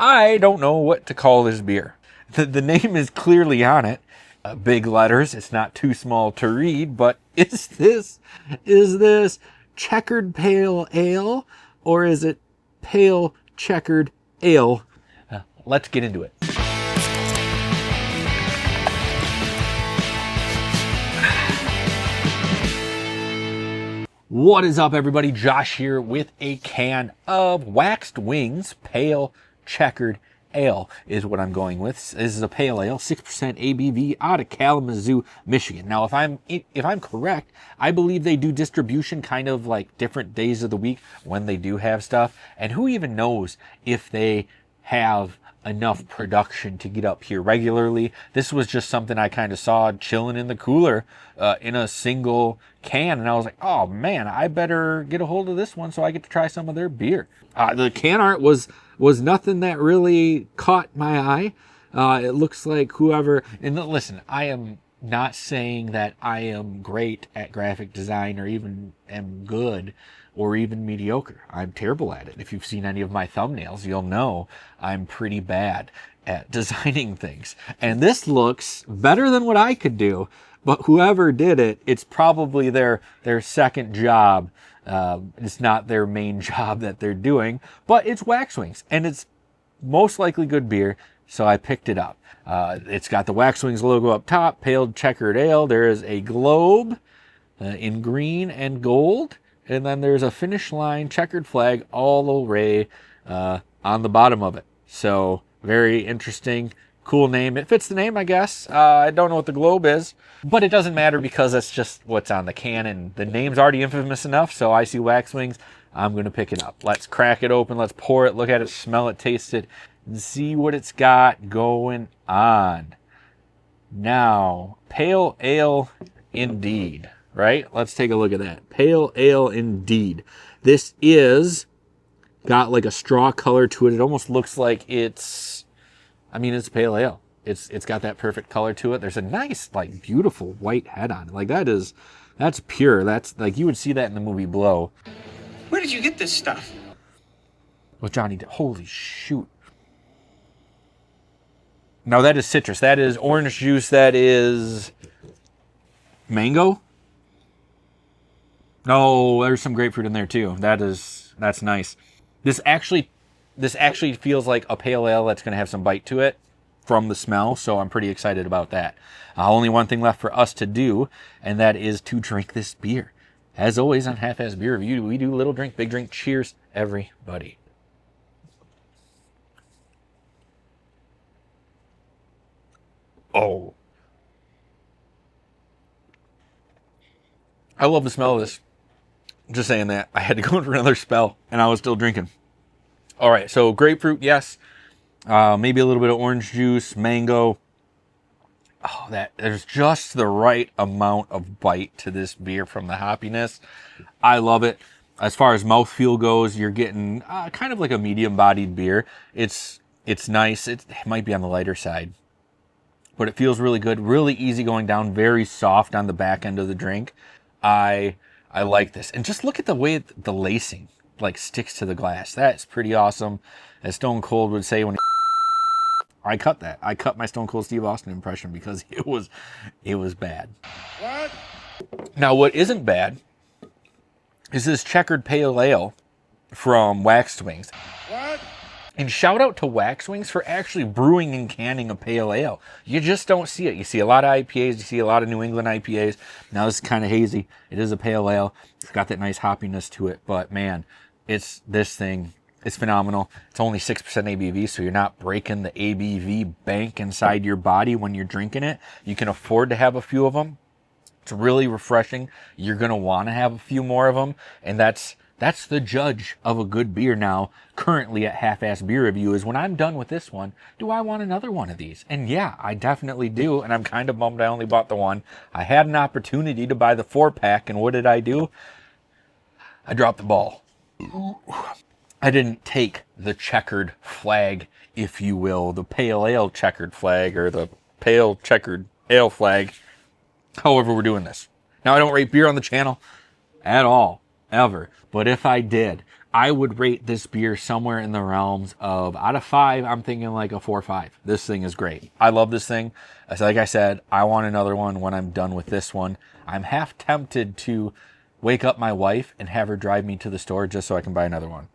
I don't know what to call this beer. The name is clearly on it. Big letters. It's not too small to read, but is this checkered pale ale, or is it pale checkered ale? Let's get into it. What is up, everybody? Josh here with a can of Waxed Wings Pale Checkered Ale is what I'm going with. This is a pale ale, 6% ABV out of Kalamazoo, Michigan. Now, if I'm correct, I believe they do distribution kind of like different days of the week when they do have stuff. And who even knows if they have enough production to get up here regularly. This was just something I kind of saw chilling in the cooler in a single can, and I was like, oh man, I better get a hold of this one so I get to try some of their beer. The can art was nothing that really caught my eye. It looks like whoever, and listen, I am not saying that I am great at graphic design or even am good or even mediocre. I'm terrible at it. If you've seen any of my thumbnails, you'll know I'm pretty bad at designing things. And this looks better than what I could do, but whoever did it, it's probably their second job. It's not their main job that they're doing, but it's Wax Wings, and it's most likely good beer, so I picked it up. It's got the Wax Wings logo up top, pale checkered ale. There is a globe in green and gold. And then there's a finish line checkered flag all the way on the bottom of it. So very interesting, cool name. It fits the name, I guess. I don't know what the globe is, but it doesn't matter because that's just what's on the can. And the name's already infamous enough. So I see Wax Wings, I'm going to pick it up. Let's crack it open. Let's pour it, look at it, smell it, taste it, and see what it's got going on. Now, pale ale indeed. Right? Let's take a look at that. Pale ale indeed. This is got like a straw color to it. It almost looks like it's pale ale. It's got that perfect color to it. There's a nice, like, beautiful white head on it. Like, that's pure. That's like, you would see that in the movie Blow. Where did you get this stuff? With Johnny Depp. Holy shoot. Now that is citrus. That is orange juice. That is mango. Oh, there's some grapefruit in there too. That's nice. This actually feels like a pale ale that's going to have some bite to it from the smell, so I'm pretty excited about that. Only one thing left for us to do, and that is to drink this beer. As always on Half-Ass Beer Review, we do little drink, big drink. Cheers, everybody. Oh. I love the smell of this. Just saying that. I had to go for another spell, and I was still drinking. All right, so grapefruit, yes. Maybe a little bit of orange juice, mango. Oh, there's just the right amount of bite to this beer from the hoppiness. I love it. As far as mouthfeel goes, you're getting kind of like a medium-bodied beer. It's nice. It might be on the lighter side, but it feels really good. Really easy going down. Very soft on the back end of the drink. I like this. And just look at the way the lacing like sticks to the glass. That's pretty awesome. As Stone Cold would say when I cut that. I cut my Stone Cold Steve Austin impression because it was bad. What? Now, what isn't bad is this checkered pale ale from Waxed Wings. What? And shout out to Wax Wings for actually brewing and canning a pale ale. You just don't see it. You see a lot of IPAs. You see a lot of New England IPAs. Now this is kind of hazy. It is a pale ale. It's got that nice hoppiness to it. But man, this thing is phenomenal. It's only 6% ABV, so you're not breaking the ABV bank inside your body when you're drinking it. You can afford to have a few of them. It's really refreshing. You're going to want to have a few more of them. And that's the judge of a good beer now, currently at Half-Ass Beer Review, is when I'm done with this one, do I want another one of these? And yeah, I definitely do, and I'm kind of bummed I only bought the one. I had an opportunity to buy the 4-pack, and what did I do? I dropped the ball. I didn't take the checkered flag, if you will, the pale ale checkered flag, or the pale checkered ale flag. However, we're doing this. Now, I don't rate beer on the channel at all. ever. But if I did, I would rate this beer somewhere in the realms of, out of 5, I'm thinking like a 4 or 5. This thing is great. I love this thing. Like I said, I want another one when I'm done with this one. I'm half tempted to wake up my wife and have her drive me to the store just so I can buy another one.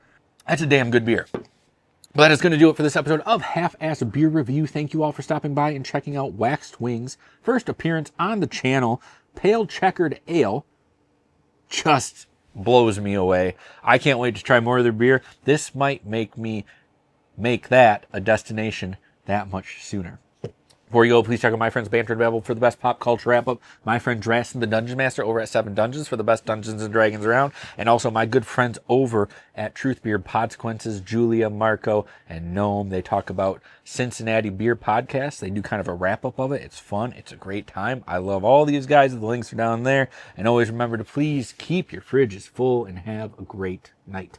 That's a damn good beer. But that is going to do it for this episode of Half-Ass Beer Review. Thank you all for stopping by and checking out Waxed Wings' first appearance on the channel. Pale Checkered Ale just blows me away. I can't wait to try more of their beer. This might make me make that a destination that much sooner. Before you go, please check out my friends Banter and Babble for the best pop culture wrap-up. My friend Drastin, the Dungeon Master, over at 7 Dungeons for the best Dungeons and Dragons around. And also my good friends over at Truth Beer Podsequences, Julia, Marco, and Gnome. They talk about Cincinnati beer podcasts. They do kind of a wrap-up of it. It's fun. It's a great time. I love all these guys. The links are down there. And always remember to please keep your fridges full and have a great night.